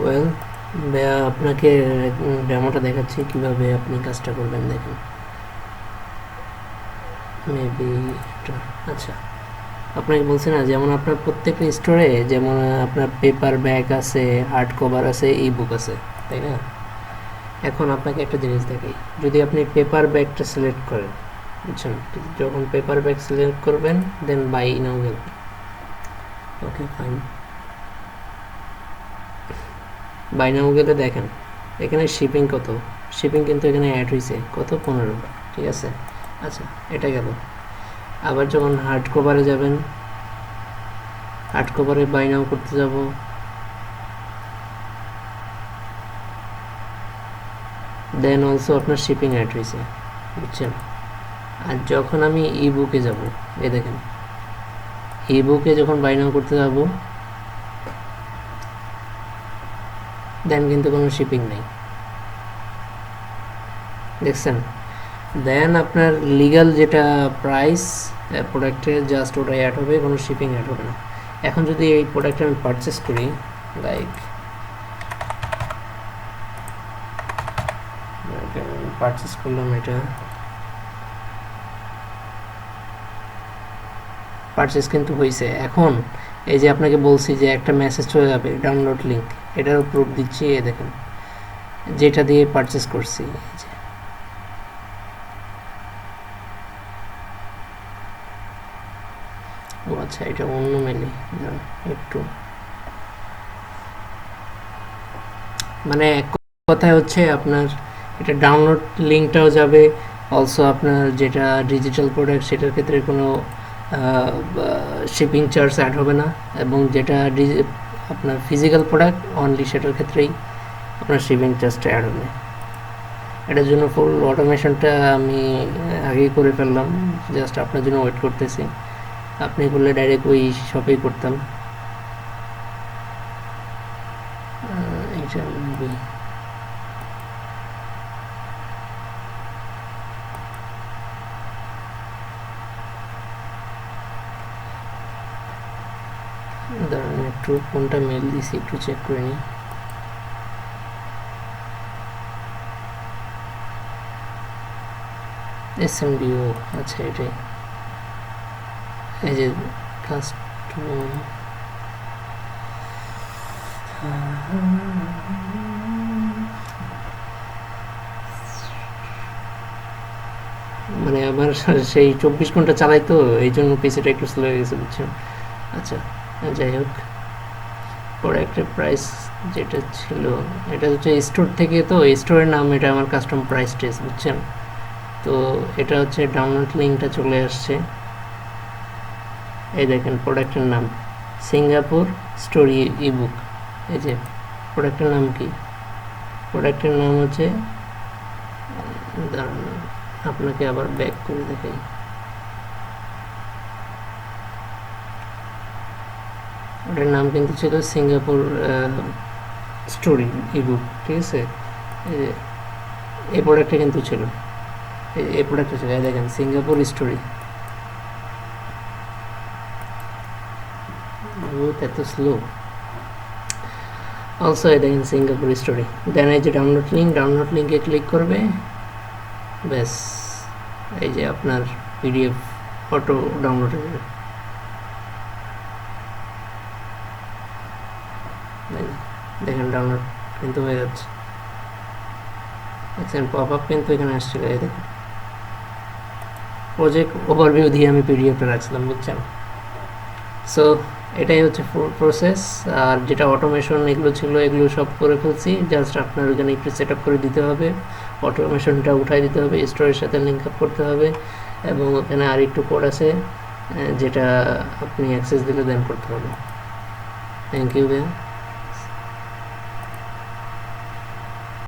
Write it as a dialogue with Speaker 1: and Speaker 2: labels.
Speaker 1: Well, ভাইয়া আপনাকে ডেমোটা দেখাচ্ছি কীভাবে আপনি কাজটা করবেন। দেখেন, মেবি এটা, আচ্ছা, আপনাকে বলছি না, যেমন আপনার প্রত্যেকটা স্টোরে যেমন আপনার পেপার ব্যাগ আছে, হার্ড কভার আছে, ই বুক আছে, তাই না? এখন আপনাকে একটা জিনিস দেখাই। যদি আপনি পেপার ব্যাগটা সিলেক্ট করেন, বুঝছেন, যখন পেপার ব্যাগ সিলেক্ট করবেন দেন বাই নাও গেল, ওকে ফাইন। বাই নাও গেলে দেখেন এখানে শিপিং কত, শিপিং কিন্তু এখানে অ্যাড হয়েছে কত, 15, ঠিক আছে। আচ্ছা, এটা গেল। আবার যখন হার্ড কভারে যাবেন, হার্ড কভারে বাই নাও করতে যাব, দেন অলসো আপনার শিপিং অ্যাড হয়েছে, বুঝছেন। আর যখন আমি ই বুকে যাব, এই দেখেন ই বুকে যখন বাই নাও করতে যাব দেন কিন্তু কোনো শিপিং নেই, দেখছেন। দেন আপনার লিগ্যাল যেটা প্রাইস প্রোডাক্টের, জাস্ট ওটাই অ্যাড হবে, কোনো শিপিং অ্যাড হবে না। এখন যদি এই প্রোডাক্ট আমি পারচেস করি, লাইক পারচেস করলাম, এটা পারচেস কিন্তু হয়েছে। এখন এই যে আপনাকে বলছি যে একটা মেসেজ চলে যাবে ডাউনলোড লিঙ্ক, এটারও প্রুফ দিচ্ছি, এ দেখেন যেটা দিয়ে পারচেস করছি, এই যে ও আচ্ছা, এটা অন্য মেলে, একটু মানে এক কথায় হচ্ছে আপনার এটা ডাউনলোড লিঙ্কটাও যাবে, অলসো আপনার যেটা ডিজিটাল প্রোডাক্ট সেটার ক্ষেত্রে কোনো শিপিং চার্জ অ্যাড হবে না, এবং যেটা আপনার ফিজিক্যাল প্রোডাক্ট অনলি সেটার ক্ষেত্রেই আপনার শিপিং চার্জটা অ্যাড হবে। এটার জন্য ফুল অটোমেশনটা আমি আগেই করে ফেললাম, জাস্ট আপনার জন্য ওয়েট করতেছি। আপনি করলে ডাইরেক্ট ওই শপেই করতাম। এটা দাঁড়ান, একটু কোনটা মেল দিছি একটু চেক করে নিই। SMDO, আচ্ছা এটাই, এই যে কাস্টম, মানে আমার সেই 24 ঘন্টা চালাই তো, এই জন্য পিসিটা একটু স্লো হয়ে গেছে, বুঝছেন। আচ্ছা, যাই হোক, প্রোডাক্টের প্রাইস যেটা ছিল, এটা হচ্ছে স্টোর থেকে, তো স্টোরের নাম এটা আমার কাস্টম প্রাইস টেস্ট, বুঝছেন। তো এটা হচ্ছে ডাউনলোড লিঙ্কটা চলে আসছে, এই দেখেন প্রোডাক্টের নাম সিঙ্গাপুর স্টোরি ইবুক। এই যে প্রোডাক্টের নাম কি, প্রোডাক্টের নাম হচ্ছে, দাঁড়ান আপনাকে আবার ব্যাক করে দেখাই, ওটার নাম কিন্তু ছিল সিঙ্গাপুর স্টোরি ইবুক, ঠিক আছে। এই প্রোডাক্টটা কিন্তু ছিল, এই প্রোডাক্টটা ছিল, দেখেন সিঙ্গাপুর স্টোরি। এত স্লো, অলসো এই দেখেন সিঙ্গাপুর স্টোরি। দেন এই যে ডাউনলোড লিঙ্ক, ডাউনলোড লিঙ্কে ক্লিক করবে, ব্যাস এই যে আপনার পিডিএফ অটো ডাউনলোড হয়ে যাবে। দেখেন ডাউনলোড কিন্তু হয়ে যাচ্ছে, দেখছেন পপ আপ কিন্তু এখানে আসছিল, এই দেখুন প্রজেক্ট ওভারভিউ দিয়ে আমি পিডিএফটা রাখছিলাম, বুঝছেন। সো এটাই হচ্ছে প্রসেস। আর যেটা অটোমেশন এগুলো ছিল, এগুলো সব করে ফেলছি, জাস্ট আপনার ওখানে একটু সেট আপ করে দিতে হবে, অটোমেশনটা উঠাই দিতে হবে, স্টোরের সাথে লিঙ্ক আপ করতে হবে, এবং ওখানে আর একটু কোড আছে যেটা আপনি অ্যাক্সেস দিলে দেন করতে হবে। থ্যাংক ইউ ভাইয়া।